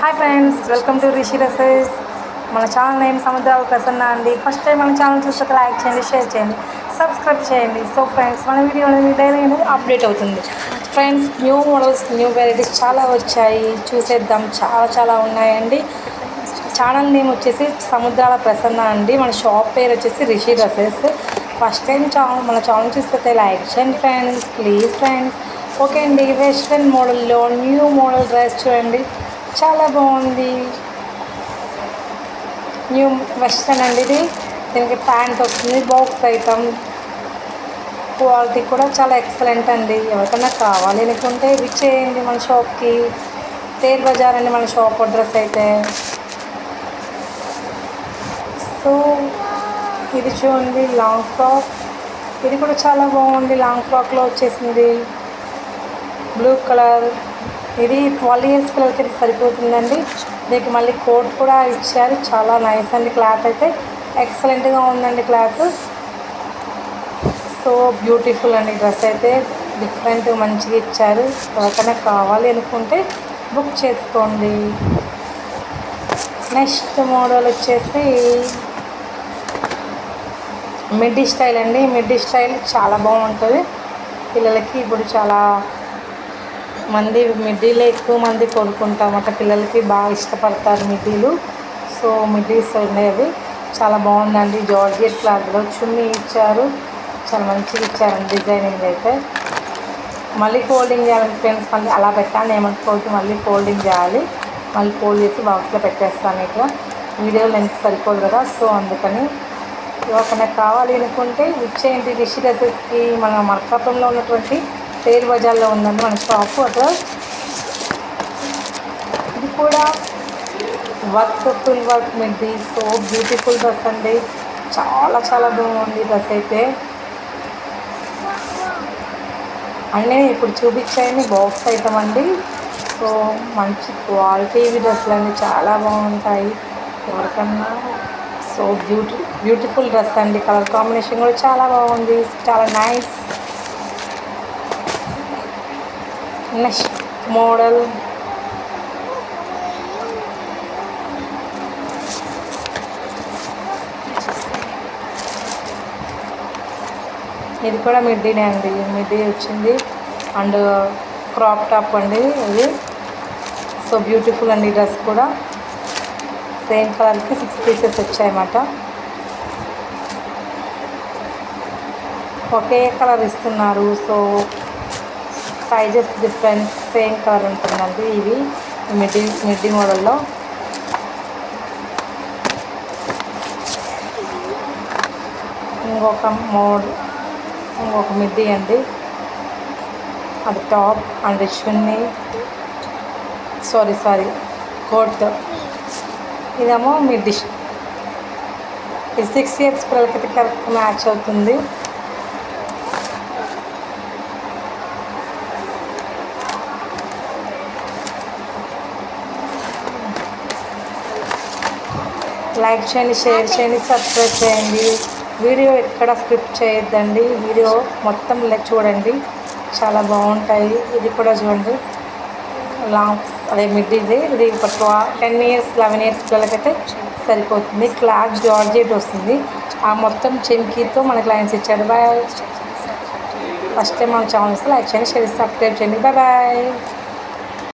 Hi friends, welcome to Rishi dresses. మన channel name సముద్రాల ప్రసన్న అండి. First time మన ఛానల్ చూస్తే లైక్ చేయండి, షేర్ చేయండి, సబ్స్క్రైబ్ చేయండి. సో ఫ్రెండ్స్, మన వీడియో అనేది డైలీ అప్డేట్ అవుతుంది. Friends, new models, new varieties చాలా వచ్చాయి, చూసేద్దాం. చాలా ఉన్నాయండి. ఛానల్ నేమ్ వచ్చేసి సముద్రాల ప్రసన్న అండి. మన షాప్ పేరు వచ్చేసి రిషి డ్రెస్సెస్. ఫస్ట్ టైం మన ఛానల్ చూస్తే లైక్ చేయండి ఫ్రెండ్స్, ప్లీజ్ ఫ్రెండ్స్. ఓకే అండి, వెస్ట్రన్ మోడల్లో న్యూ మోడల్ డ్రెస్ చూడండి, చాలా బాగుంది. న్యూ వెస్ట్రన్ అండి ఇది. దీనికి ప్యాంట్ వస్తుంది, బాక్స్ ఐటమ్, క్వాలిటీ కూడా చాలా ఎక్సలెంట్ అండి. ఎవరికైనా కావాలి అనుకుంటే విచ్చేయండి మన షాప్కి. తేర్ బజార్ అండి మన షాప్ అడ్రస్ అయితే. సో ఇది చూడండి, లాంగ్ ఫ్రాక్. ఇది కూడా చాలా బాగుంది, లాంగ్ ఫ్రాక్లో వచ్చేసింది, బ్లూ కలర్. ఇది 12 years పిల్లలకి సరిపోతుందండి. దీనికి మళ్ళీ కోట్ కూడా ఇచ్చారు, చాలా నైస్ అండి. క్లాత్ అయితే ఎక్సలెంట్గా ఉందండి క్లాత్. సో బ్యూటిఫుల్ అండి డ్రెస్ అయితే, డిఫరెంట్ మంచిగా ఇచ్చారు. ఎవరికైనా కావాలి అనుకుంటే బుక్ చేసుకోండి. నెక్స్ట్ మోడల్ వచ్చేసి మిడ్డీ స్టైల్ అండి. మిడ్డీ స్టైల్ చాలా బాగుంటుంది పిల్లలకి. ఇప్పుడు చాలా మంది మిడ్డీలో ఎక్కువ మంది కొనుక్కుంటామట, పిల్లలకి బాగా ఇష్టపడతారు మిడ్డీలు. సో మిడ్డీస్ ఉన్నాయి, అవి చాలా బాగుందండి. జార్జెట్ క్లాత్లో చున్నీ ఇచ్చారు, చాలా మంచిగా ఇచ్చారండి డిజైనింగ్ అయితే. మళ్ళీ ఫోల్డింగ్ చేయాలని ఫ్రెండ్స్, మళ్ళీ అలా పెట్టాలని ఏమనుకోవద్దు, మళ్ళీ ఫోల్డింగ్ చేయాలి. మళ్ళీ ఫోల్డ్ చేసి బాక్స్లో పెట్టేస్తాను. ఇట్లా వీడియో లెంత్ సరిపోదు కదా, సో అందుకని ఎవరికైనా కావాలి అనుకుంటే ఇచ్చేయండి రిషి డ్రెస్సెస్కి. మన మార్కాపురంలో ఉన్నటువంటి తేర్ బజార్లో ఉందండి మన షాపు అడ్రస్. ఇది కూడా work, full work midi. So beautiful dress అండి, చాలా బాగుంది డ్రెస్ అయితే. అన్నీ ఇప్పుడు చూపించాయని బాక్స్ ఐటమ్ అండి. సో మంచి క్వాలిటీ డ్రెస్సులు అండి, చాలా బాగుంటాయి ఎవరికన్నా. సో బ్యూటిఫుల్ డ్రెస్ అండి. కలర్ కాంబినేషన్ కూడా చాలా బాగుంది, చాలా నైస్. నెక్స్ట్ మోడల్ ఇది కూడా మిడ్డీనే అండి. మిడ్డీ వచ్చింది అండ్ క్రాప్ టాప్ అండి ఇది. సో బ్యూటిఫుల్ అండి డ్రెస్ కూడా. సేమ్ కలర్కి 6 pieces వచ్చాయన్నమాట. ఒకే కలర్ ఇస్తున్నారు, so sizes different, same colour ఉంటుందండి. ఇవి మిడ్డీ మోడల్లో. ఇంకొక మిడ్డీ అండి, అది top and chunni, sorry coat. ఇదేమో మిడ్డీ. ఇది 6 years పిల్లలకి కరెక్ట్ మ్యాచ్ అవుతుంది. లైక్ చేయండి, షేర్ చేయండి, సబ్స్క్రైబ్ చేయండి. వీడియో ఎక్కడ స్క్రిప్ట్ చేయొద్దండి, వీడియో మొత్తం చూడండి, చాలా బాగుంటాయి. ఇది కూడా చూడండి, లాంగ్ అదే మిడ్డీది. ఇది ఒక 10 years 11 years పిల్లలకైతే సరిపోతుంది. క్లాత్ జార్జెట్ వస్తుంది, ఆ మొత్తం చెంకీతో మనకి లైన్స్ ఇచ్చాడు. బాయ్. ఫస్ట్ టైం మన ఛానల్స్ లైక్ చేయండి, షేర్, సబ్స్క్రైబ్ చేయండి. బాయ్.